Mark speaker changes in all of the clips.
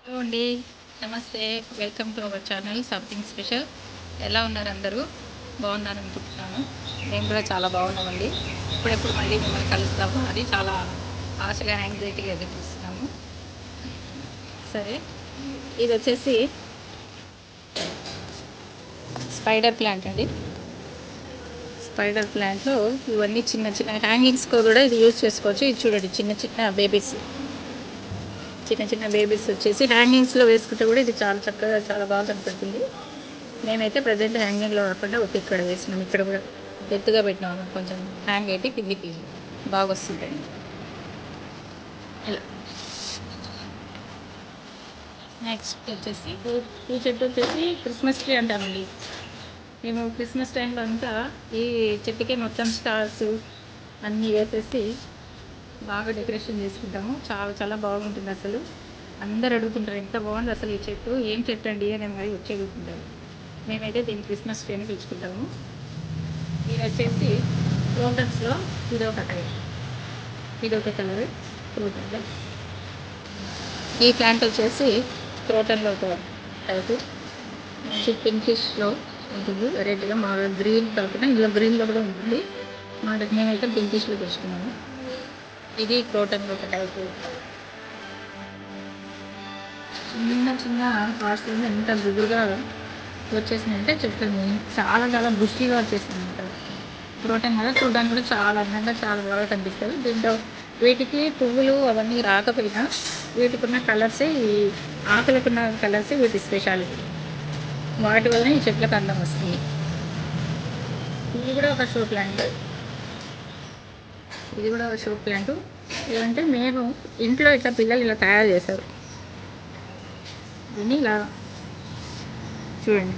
Speaker 1: Hello అండి, నమస్తే. Welcome to our channel something special. ఎలా ఉన్నారు అందరూ? బాగున్నారు అనుకుంటున్నాను. మేము కూడా చాలా బాగున్నామండి. ఇప్పుడెప్పుడు మళ్ళీ మిమ్మల్ని కలుస్తాము అని చాలా ఆశగా యాంగ్జైటీగా ఎదురు చూస్తున్నాము. సరే, ఇది వచ్చేసి స్పైడర్ ప్లాంట్ అండి. స్పైడర్ ప్లాంట్లో ఇవన్నీ చిన్న చిన్న హ్యాంగింగ్స్కి కూడా ఇది యూజ్ చేసుకోవచ్చు. ఇది చూడండి, చిన్న చిన్న బేబీస్ వచ్చేసి హ్యాంగింగ్స్లో వేసుకుంటే కూడా ఇది చాలా చక్కగా చాలా బాగా కనపడుతుంది. మేమైతే ప్రజెంట్ హ్యాంగింగ్లో కాకుండా ఒక ఇక్కడ వేసినాం. ఇక్కడ కూడా ఎత్తుగా పెట్టినాము, కొంచెం హ్యాంగ్ అయితే కిందికి బాగా వస్తుంటాయి. ఇలా నెక్స్ట్ వచ్చేసి ఈ చెట్టు వచ్చేసి క్రిస్మస్ ట్రీ అంటామండి. మేము క్రిస్మస్ టైంలో అంతా ఈ చెట్టుకే మొత్తం స్టార్స్ అన్నీ వేసేసి బాగా డెకరేషన్ చేసుకుంటాము. చాలా చాలా బాగుంటుంది అసలు. అందరు అడుగుతుంటారు, ఎంత బాగుంది అసలు ఈ చెట్టు, ఏం చెట్టు అండి అని మరి వచ్చి అడుగుతుంటారు. మేమైతే దీన్ని క్రిస్మస్ ట్రీ అని పిలుచుకుంటాము. ఇది వచ్చేసి క్రోటన్స్లో ఇదొక టైప్, ఇదొక కలర్ క్రోటన్లో. ఈ ప్లాంట్ వచ్చేసి క్రోటన్లో ఒక టైపు, పింకిష్లో ఉంటుంది. రెడ్గా మా గ్రీన్ కాకుండా ఇందులో గ్రీన్లో కూడా ఉంటుంది. మేమైతే పింకిష్లో తెచ్చుకున్నాము. ఇది క్రోటన్లో ఒక టైపు. చిన్న చిన్న పార్ట్స్ ఎంత గుబురుగా వచ్చేసిందంటే చెట్లని చాలా చాలా బుషిగా వచ్చేసింది అంటారు. క్రోటన్ కదా, చూడడానికి కూడా చాలా అందంగా చాలా బాగా కనిపిస్తుంది. దీంట్లో వీటికి పువ్వులు అవన్నీ రాకపోయినా వీటికి ఉన్న కలర్సే, ఈ ఆకులకున్న కలర్సే వీటి స్పెషాలిటీ. వాటి వల్ల ఈ చెట్లకు అందం వస్తుంది. ఇది కూడా ఒక షో ప్లాంట్. ఏమంటే మేము ఇంట్లో ఇట్లా పిల్లలు ఇలా తయారు చేశారు. దీన్ని ఇలా చూడండి,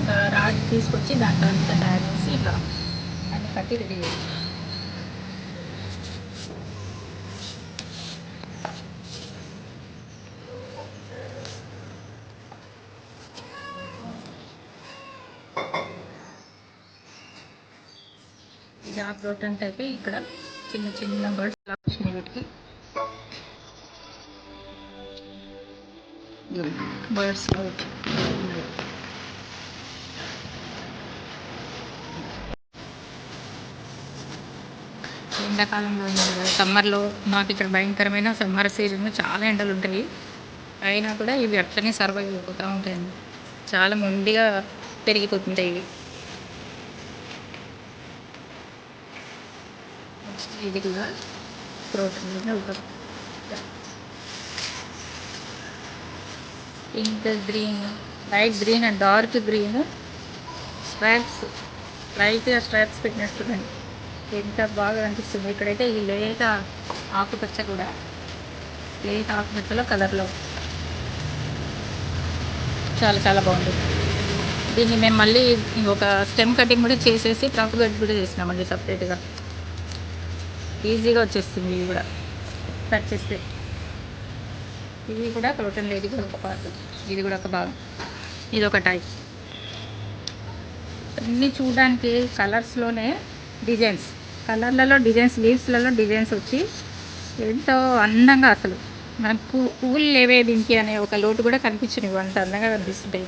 Speaker 1: ఒక రాడ్ తీసుకొచ్చి దాంట్లో అంతా తయారు చేసి ఇలా అన్ని కట్టి రెడీ చేసి ఇది ఆ ప్రోటన్ టైప్. ఇక్కడ చిన్న చిన్న బర్డ్స్ ఇలా వచ్చినాయి. వీటికి బర్డ్స్ ఎండాకాలంలో సమ్మర్లో మాకు ఇక్కడ భయంకరమైన సమ్మర్ సీజన్లో చాలా ఎండలు ఉంటాయి. అయినా కూడా ఇవి అట్లనే సర్వైవ్ అయిపోతూ ఉంటాయండి. చాలా మొండిగా పెరిగిపోతుంటాయి ఇవి. ఇది కూడా protein pink, green, light green and dark green stripes, లైట్గా స్ట్రైప్స్ పెట్టినట్టున్నాయి. ఎంత బాగా అనిపిస్తుంది. ఇక్కడైతే ఈ లేత ఆకుపచ్చ కూడా, లేత ఆకుపచ్చలో కలర్లో చాలా చాలా బాగుంటుంది. దీన్ని మేము మళ్ళీ ఒక స్టెమ్ కటింగ్ కూడా చేసేసి ట్రంక్ కట్ కూడా చేసినామండి సపరేట్గా. ఈజీగా వచ్చేస్తుంది ఇది కూడా కట్ చేస్తే. ఇది కూడా ప్రోటీన్ లేదు, కూడా ఒక పార్ట్. ఇది కూడా ఒక భాగం. ఇది ఒక టైప్. అన్నీ చూడడానికి కలర్స్లోనే డిజైన్స్, కలర్లలో డిజైన్స్, లీవ్స్లలో డిజైన్స్ వచ్చి ఎంతో అందంగా, అసలు మనకు పువ్వులు లేవే దీనికి అనే ఒక లోటు కూడా కనిపించనివి, అంత అందంగా కనిపిస్తుంటాయి.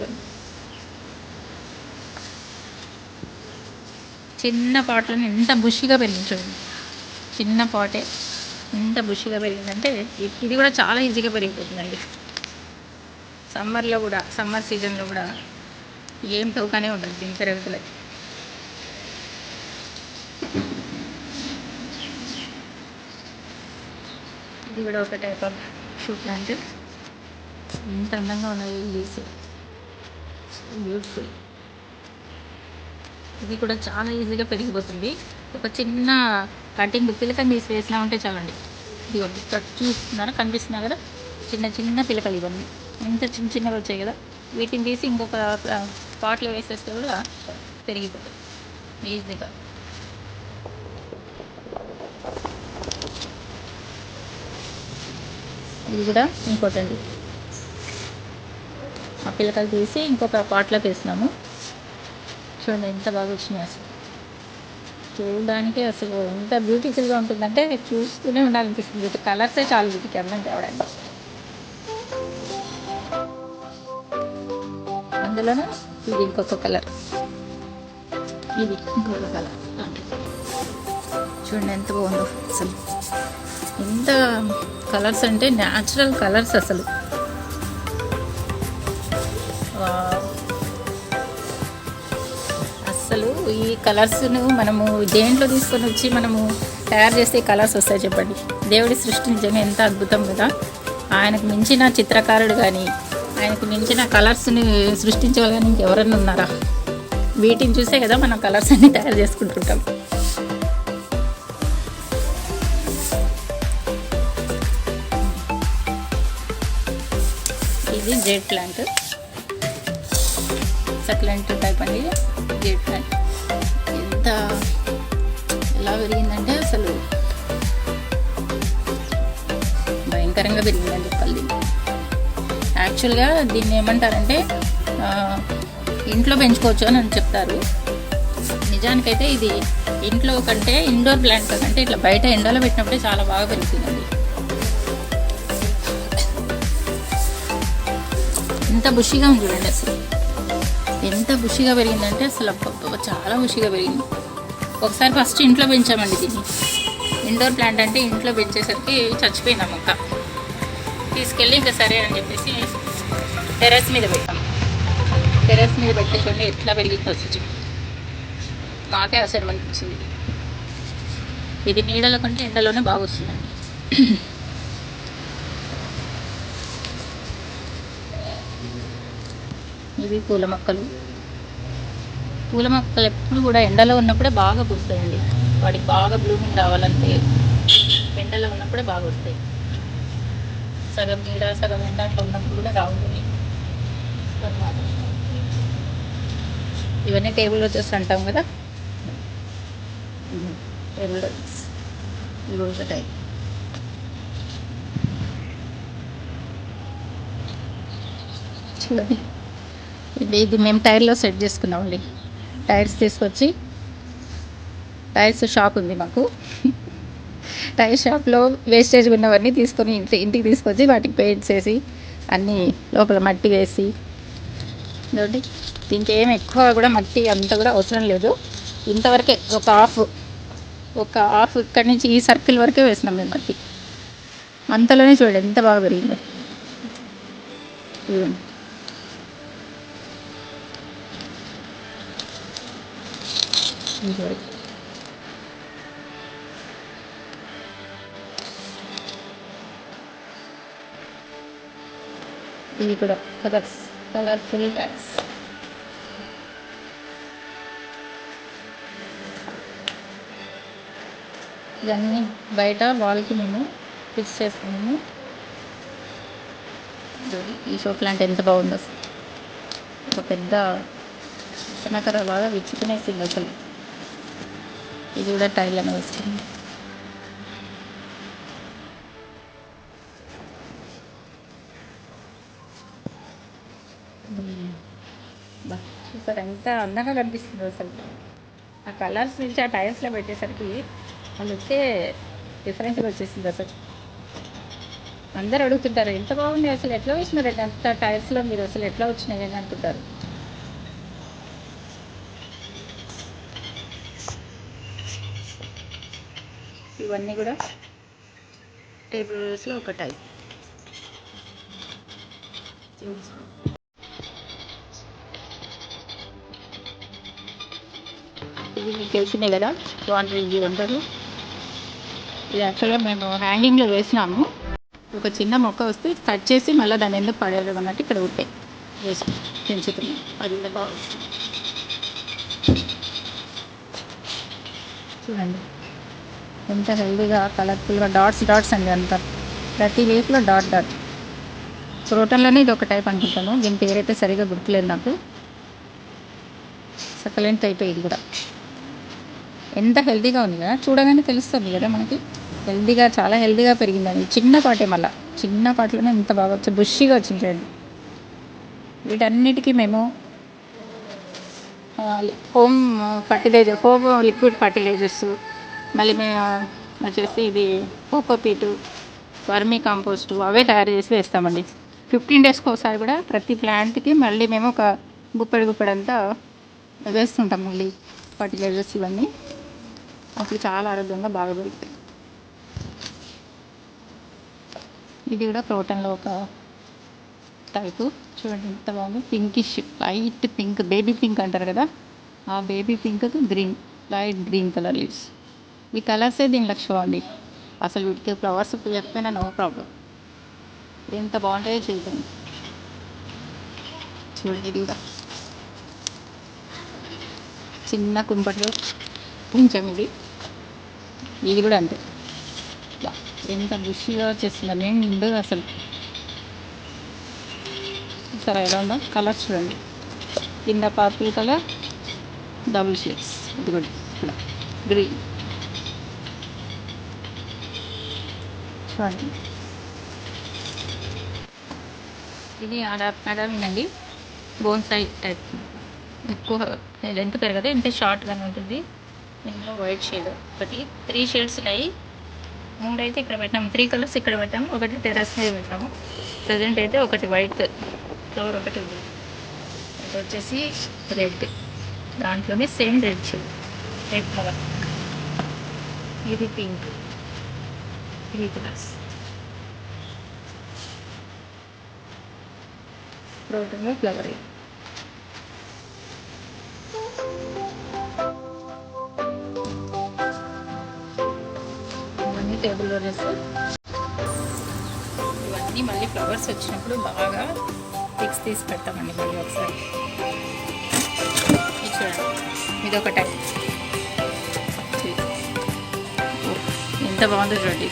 Speaker 1: చిన్న పాటలను ఎంత బుషిగా పెరిగించండి. చిన్న పాటే ఎంత బుషిగా పెరిగిందంటే ఇది కూడా చాలా ఈజీగా పెరిగిపోతుందండి. సమ్మర్లో కూడా, సమ్మర్ సీజన్లో కూడా ఏం తోకనే ఉంటుంది దీని పెరుగుదల. ఇది కూడా ఒక టైప్ ఆఫ్ షూ ప్లాంట్. ఎంత అందంగా ఉన్నాయి లీవ్స్, బ్యూటిఫుల్. ఇది కూడా చాలా ఈజీగా పెరిగిపోతుంది. ఒక చిన్న కటింగ్ పిలకలు తీసి వేసినా ఉంటే చాలండి. ఇది చూస్తున్నారా, కనిపిస్తున్నా కదా, చిన్న చిన్న పిలకలు ఇవన్నీ ఎంత చిన్న చిన్నగా వచ్చాయి కదా. వీటిని తీసి ఇంకొక పాట్లో వేసేస్తే కూడా పెరిగిపోతుంది ఈజీగా. ఇది కూడా ఇంకోటండి. ఆ పిలకలు తీసి ఇంకొక పాట్లోకి వేసినాము. చూడండి ఎంత బాగా వచ్చినాయి అసలు. చూడడానికి అసలు ఎంత బ్యూటిఫుల్గా ఉంటుందంటే చూస్తూనే ఉండాలనిపిస్తుంది. వీటి కలర్సే చాలు వీటికి అందం తేవడానికి. అందులోనే ఇది ఇంకొక కలర్, ఇది ఇంకొక కలర్. చూడండి ఎంత బాగుందో అసలు. ఎంత కలర్స్ అంటే న్యాచురల్ కలర్స్ అసలు. అసలు ఈ కలర్స్ను మనము దేంట్లో తీసుకొని వచ్చి మనము తయారు చేస్తే కలర్స్ వస్తాయి చెప్పండి. దేవుడి సృష్టి నిజంగా ఎంత అద్భుతం కదా. ఆయనకు మించిన చిత్రకారుడు కానీ, ఆయనకు మించిన కలర్స్ని సృష్టించే వాళ్ళు కానీ ఇంకెవరన్నా ఉన్నారా? వీటిని చూసే కదా మనం కలర్స్ అన్ని తయారు చేసుకుంటుంటాం. ఇది జేడ్ ప్లాంట్, సక్లెంట్ టైప్ అండి. జేడ్ ప్లాంట్ ఎంత ఎలా పెరిగిందంటే అసలు భయంకరంగా పెరిగిందని చెప్పాలి. యాక్చువల్గా దీన్ని ఏమంటారంటే ఇంట్లో పెంచుకోవచ్చు అని చెప్తారు. నిజానికైతే ఇది ఇంట్లో కంటే ఇండోర్ ప్లాంట్ కంటే ఇట్లా బయట ఎండలో పెట్టినప్పుడే చాలా బాగా పెరుగుతుందండి. ఎంత బుషిగా ఉంది చూడండి అసలు. ఎంత బుషిగా పెరిగిందంటే అసలు చాలా బుషిగా పెరిగింది. ఒకసారి ఫస్ట్ ఇంట్లో పెంచామండి దీన్ని. ఇండోర్ ప్లాంట్ అంటే ఇంట్లో పెంచేసరికి చచ్చిపోయింది ఆ మొక్క. తీసుకెళ్ళి ఇంకా సరే అని చెప్పేసి టెర్రస్ మీద పెట్టాం. టెర్రస్ మీద పెట్టేసుకోండి ఎట్లా పెరిగిందో వచ్చి మాకే అసలు అనిపించింది. ఇది నీడలో కంటే ఎండలోనే బాగా వస్తుందండి. ఇవి పూల మొక్కలు. పూల మొక్కలు ఎప్పుడు కూడా ఎండలో ఉన్నప్పుడే బాగా పూస్తాయండి. వాటికి బాగా బ్లూమింగ్ రావాలంటే ఎండలో ఉన్నప్పుడే బాగా వస్తాయి. సగం నీడ సగం ఎండ అట్లా ఉన్నప్పుడు కూడా రావుతుంది. ఇవన్నీ టేబుల్ వచ్చేసి అంటాం కదా, టేబుల్ వచ్చేసి ఇవి ఉంటాయి. చూడండి ఇది మేము టైర్లో సెట్ చేసుకున్నామండి. టైర్స్ తీసుకొచ్చి, టైర్స్ షాప్ ఉంది మాకు. టైర్ షాప్లో వేస్టేజ్ ఉన్నవన్నీ తీసుకొని ఇంటికి తీసుకొచ్చి వాటికి పెయింట్స్ వేసి అన్నీ లోపల మట్టి వేసి, చూడండి దీనికి ఏం ఎక్కువ కూడా మట్టి అంత కూడా అవసరం లేదు. ఇంతవరకే ఒక హాఫ్ ఇక్కడి నుంచి ఈ సర్కిల్ వరకే వేసినాం మేము మట్టి. అంతలోనే చూడండి ఎంత బాగా పెరిగింది. చూడండి ఇవి కూడా కలర్ఫుల్ బ్యాగ్స్. ఇవన్నీ బయట వాల్కి మేము ఫిక్స్ చేసుకున్నాము. ఈ షో ప్లాంట్ ఎంత బాగుందో. ఒక పెద్ద శనకర బాగా విచ్చుకునేసింది అసలు. ఇది కూడా టైల్ అని వస్తుంది. చూసారు ఎంత అందంగా కనిపిస్తుంది అసలు. ఆ కలర్స్ నుంచి ఆ టైల్స్లో పెట్టేసరికి వాళ్ళు వచ్చే డిఫరెన్స్గా వచ్చేసింది అసలు. అందరు అడుగుతుంటారు ఎంత బాగుంది అసలు, ఎట్లా వేసినారు అంత టైల్స్లో మీరు అసలు ఎట్లా వచ్చినాయి అని అంటుంటారు. ఇవన్నీ కూడా టేబుల్స్లో ఒక టైప్. ఇది మీకు తెలిసిందే కదా, వాంటరీ అంటారు. ఇది యాక్చువల్గా మేము హ్యాంగింగ్లో వేసినాము. ఒక చిన్న మొక్క వస్తే కట్ చేసి మళ్ళీ దాన్ని ఎందుకు పడేయడం అన్నట్టు ఇక్కడ ఉంటాయి వేసి పెంచుతున్నాం. అది కూడా బాగా చూడండి ఎంత హెల్దీగా కలర్ఫుల్గా డాట్స్ అండి అంతా. ప్రతి లీఫ్లో డాట్. క్రోటన్లోనే ఇది ఒక టైప్ అనుకుంటాను, దీని పేరైతే సరిగా గుర్తులేదు నాకు. సకలెంట్ టైప్ ఇది కూడా ఎంత హెల్దీగా ఉంది కదా, చూడగానే తెలుస్తుంది కదా మనకి. హెల్దీగా చాలా హెల్దీగా పెరిగిందండి. చిన్న పాటే మళ్ళీ చిన్న పాటలోనే ఎంత బాగా వచ్చి బుషిగా వచ్చిందండి. వీటన్నిటికీ మేము home fertilizer, home liquid fertilizers, మళ్ళీ మేము వచ్చేసి ఇది కోకోపీటు, వర్మీ కంపోస్టు అవే తయారు చేసి వేస్తామండి. 15 డేస్కి ఒకసారి కూడా ప్రతి ప్లాంట్కి మళ్ళీ మేము ఒక గుప్పెడంతా వేస్తుంటాం మళ్ళీ ఫర్టిలైజర్స్ ఇవన్నీ. అప్పుడు చాలా ఆరోగ్యంగా బాగా పెరుగుతాయి. ఇది కూడా క్రోటన్లో ఒక టైపు. చూడండి ఎంత బాగుంది, pinkish, light pink, baby pink అంటారు కదా, ఆ బేబీ పింక్కి green, light green colour leaves. ఈ కలర్సే దీని లక్ష్యం అండి. అసలు వీటికి ఫ్లవర్స్ చెప్పినా నో ప్రాబ్లం. ఎంత బాగుంటాయో చూద్దాం. చూడండి ఇది కూడా చిన్న కుంపటిలో కొంచెం ఇది కూడా అంతే. ఎంత బుషిగా వచ్చేసిందో నిండు అసలు. సరే ఎలా ఉందో కలర్ చూడండి. కింద పర్పుల్ కలర్, డబుల్ షేడ్స్, ఇది కూడా గ్రీన్. చూడండి ఇది అడామినండి, బోన్సాయి టైప్. ఎక్కువ లెంత్ పెరగదు, ఇంతే షార్ట్గానే ఉంటుంది. ఇందులో వైట్ షేడ్ ఒకటి, 3 షేడ్స్ ఉన్నాయి. 3 అయితే ఇక్కడ పెట్టాము, 3 కలర్స్ ఇక్కడ పెట్టాము, ఒకటి టెర్రస్ మీద పెట్టాము. ప్రజెంట్ అయితే ఒకటి వైట్ ఫ్లవర్ ఒకటి ఉంది. అది వచ్చేసి రెడ్, దాంట్లోనే same red shade, red flower. ఇది పింక్, 3 కలర్స్. క్రోటన్లో ఫ్లవర్. ఇవన్నీ టేబుల్ రోజెస్. ఇవన్నీ మళ్ళీ ఫ్లవర్స్ వచ్చినప్పుడు బాగా పిక్స్ తీసి పెడతామండి మళ్ళీ ఒకసారి. ఇది చూడండి, ఇది ఒక టైప్. ఎంత బాగుందో చూడండి,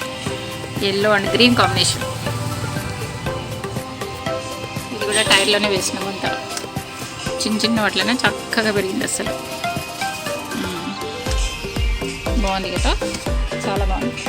Speaker 1: ఎల్లో అండ్ గ్రీన్ కాంబినేషన్. ఇది కూడా టైర్లోనే వేసినాం అంతా, చిన్న వాటిలోనే చక్కగా పెరిగింది అసలు. బాగుంది కదా, చాలా బాగుంది.